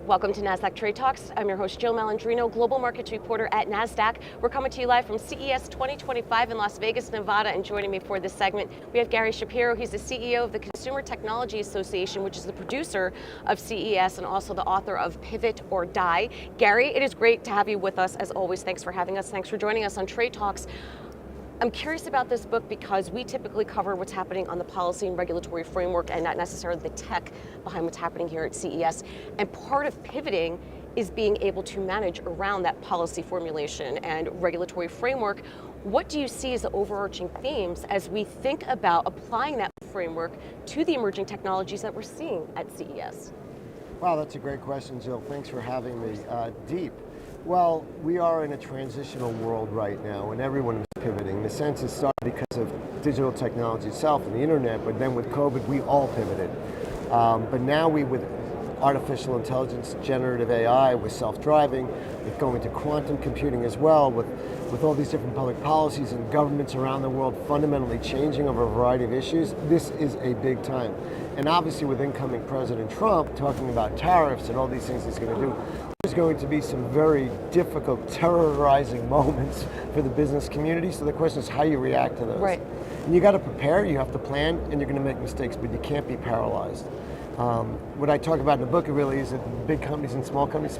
Welcome to Nasdaq TradeTalks. I'm your host, Jill Malandrino, global markets reporter at Nasdaq. We're coming to you live from CES 2025 in Las Vegas, Nevada, and joining me for this segment, we have Gary Shapiro. He's the CEO of the Consumer Technology Association, which is the producer of CES and also the author of Pivot or Die. Gary, it is great to have you with us. As always, thanks for having us. Thanks for joining us on Trade Talks. I'm curious about this book because we typically cover what's happening on the policy and regulatory framework and not necessarily the tech behind what's happening here at CES. And part of pivoting is being able to manage around that policy formulation and regulatory framework. What do you see as the overarching themes as we think about applying that framework to the emerging technologies that we're seeing at CES? Wow, that's a great question, Jill. Thanks for having me. Deep. Well, we are in a transitional world right now, and everyone is pivoting. The census started because of digital technology itself and the internet, but then with COVID, we all pivoted. But now with artificial intelligence, generative AI, with self-driving, with going to quantum computing as well, with all these different public policies and governments around the world fundamentally changing over a variety of issues, this is a big time. And obviously with incoming President Trump talking about tariffs and all these things he's going to do, there's going to be some very difficult, terrorizing moments for the business community. So the question is how you react to those. Right. And you got to prepare, you have to plan, and you're going to make mistakes, but you can't be paralyzed. What I talk about in the book, it really is that big companies and small companies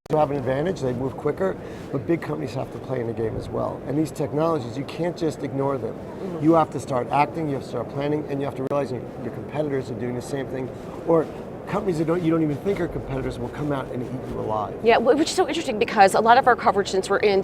do have an advantage, they move quicker, but big companies have to play in the game as well. And these technologies, you can't just ignore them. Mm-hmm. You have to start acting, you have to start planning, and you have to realize your competitors are doing the same thing, or companies that you don't even think are competitors will come out and eat you alive. Yeah, which is so interesting because a lot of our coverage, since we're in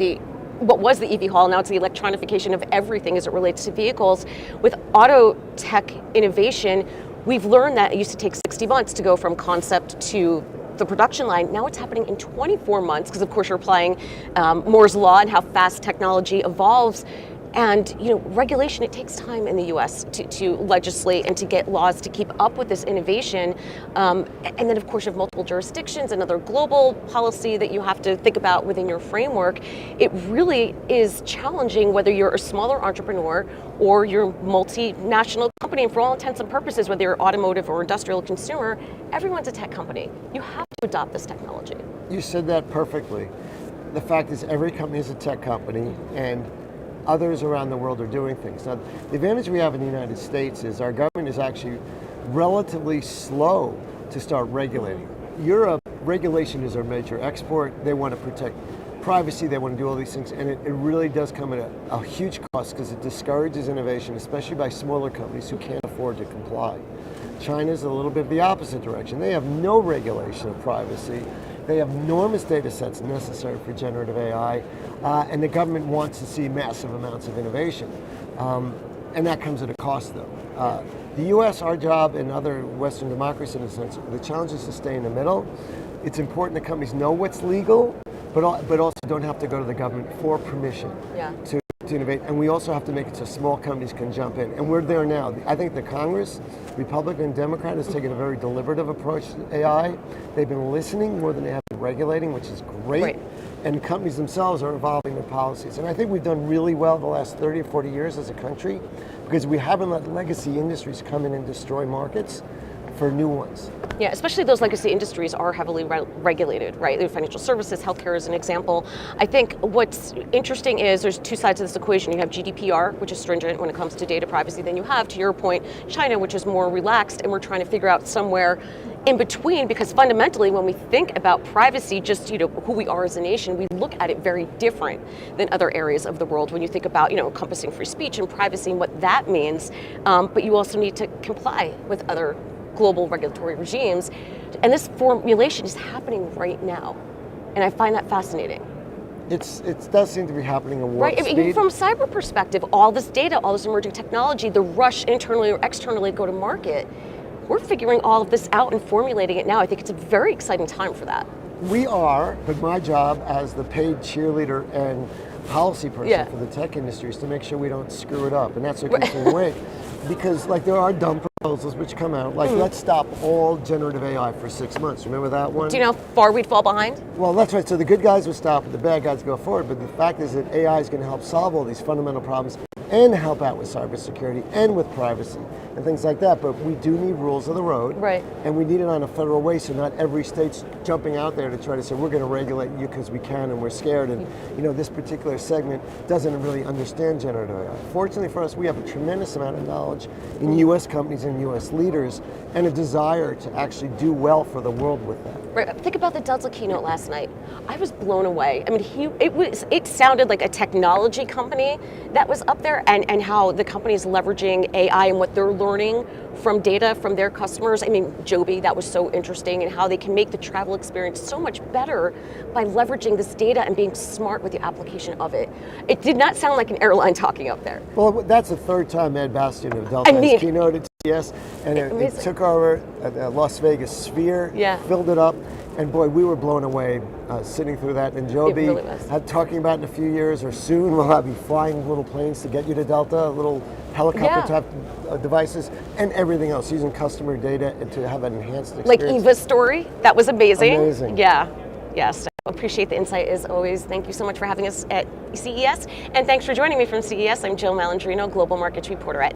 what was the EV hall, now it's the electronification of everything as it relates to vehicles. With auto tech innovation, we've learned that it used to take 60 months to go from concept to the production line. Now it's happening in 24 months because of course you're applying Moore's law and how fast technology evolves. And regulation, it takes time in the US to legislate and to get laws to keep up with this innovation. And then of course you have multiple jurisdictions, another global policy that you have to think about within your framework. It really is challenging whether you're a smaller entrepreneur or you're a multinational company. And for all intents and purposes, whether you're automotive or industrial consumer, everyone's a tech company. You have to adopt this technology. You said that perfectly. The fact is every company is a tech company, and others around the world are doing things. Now, the advantage we have in the United States is our government is actually relatively slow to start regulating. Europe, regulation is our major export. They want to protect privacy, they want to do all these things, and it really does come at a huge cost because it discourages innovation, especially by smaller companies who can't afford to comply. China's a little bit the opposite direction. They have no regulation of privacy. They have enormous data sets necessary for generative AI, and the government wants to see massive amounts of innovation. And that comes at a cost, though. The US, our job, and other Western democracies, in a sense, the challenge is to stay in the middle. It's important that companies know what's legal, but also don't have to go to the government for permission to innovate. And we also have to make it so small companies can jump in. And we're there now. I think the Congress, Republican and Democrat, has taken a very deliberative approach to AI. They've been listening more than they have been regulating, which is great. Right. And companies themselves are evolving their policies. And I think we've done really well the last 30 or 40 years as a country because we haven't let legacy industries come in and destroy markets for new ones. Yeah, especially those legacy industries are heavily regulated, right? Financial services, healthcare is an example. I think what's interesting is there's two sides of this equation. You have GDPR, which is stringent when it comes to data privacy. Then you have, to your point, China, which is more relaxed, and we're trying to figure out somewhere in between, because fundamentally when we think about privacy, just who we are as a nation, we look at it very different than other areas of the world when you think about encompassing free speech and privacy and what that means. But you also need to comply with other global regulatory regimes. And this formulation is happening right now. And I find that fascinating. It does seem to be happening at warp speed. Even from a cyber perspective, all this data, all this emerging technology, the rush internally or externally to go to market, we're figuring all of this out and formulating it now. I think it's a very exciting time for that. We are, but my job as the paid cheerleader and policy person for the tech industry is to make sure we don't screw it up. And that's what keeps me awake. Because there are dumb proposals which come out, like let's stop all generative AI for 6 months. Remember that one? Do you know how far we'd fall behind? Well, that's right. So the good guys would stop, but the bad guys go forward. But the fact is that AI is going to help solve all these fundamental problems. and help out with cybersecurity and with privacy and things like that. But we do need rules of the road, Right. and we need it on a federal way, so not every state's jumping out there to try to say we're going to regulate you because we can and we're scared, and this particular segment doesn't really understand generative AI. Fortunately for us, we have a tremendous amount of knowledge in U.S. companies and U.S. leaders, and a desire to actually do well for the world with that. Right. Think about the Delta keynote last night. I was blown away. I mean, it sounded like a technology company that was up there, and how the company is leveraging AI and what they're learning from data from their customers. I mean, Joby, that was so interesting, and how they can make the travel experience so much better by leveraging this data and being smart with the application of it. It did not sound like an airline talking up there. Well, that's the third time Ed Bastian of Delta has keynoted CES, and it took over the Las Vegas Sphere, filled it up, and boy, we were blown away sitting through that. And Joby, talking about in a few years or soon, we'll be flying little planes to get you to Delta, little helicopter type devices, and everything else, using customer data to have an enhanced experience. Like Eva's story, that was amazing. Amazing. Yeah, yes. I appreciate the insight as always. Thank you so much for having us at CES, and thanks for joining me from CES. I'm Jill Malandrino, Global Markets Reporter at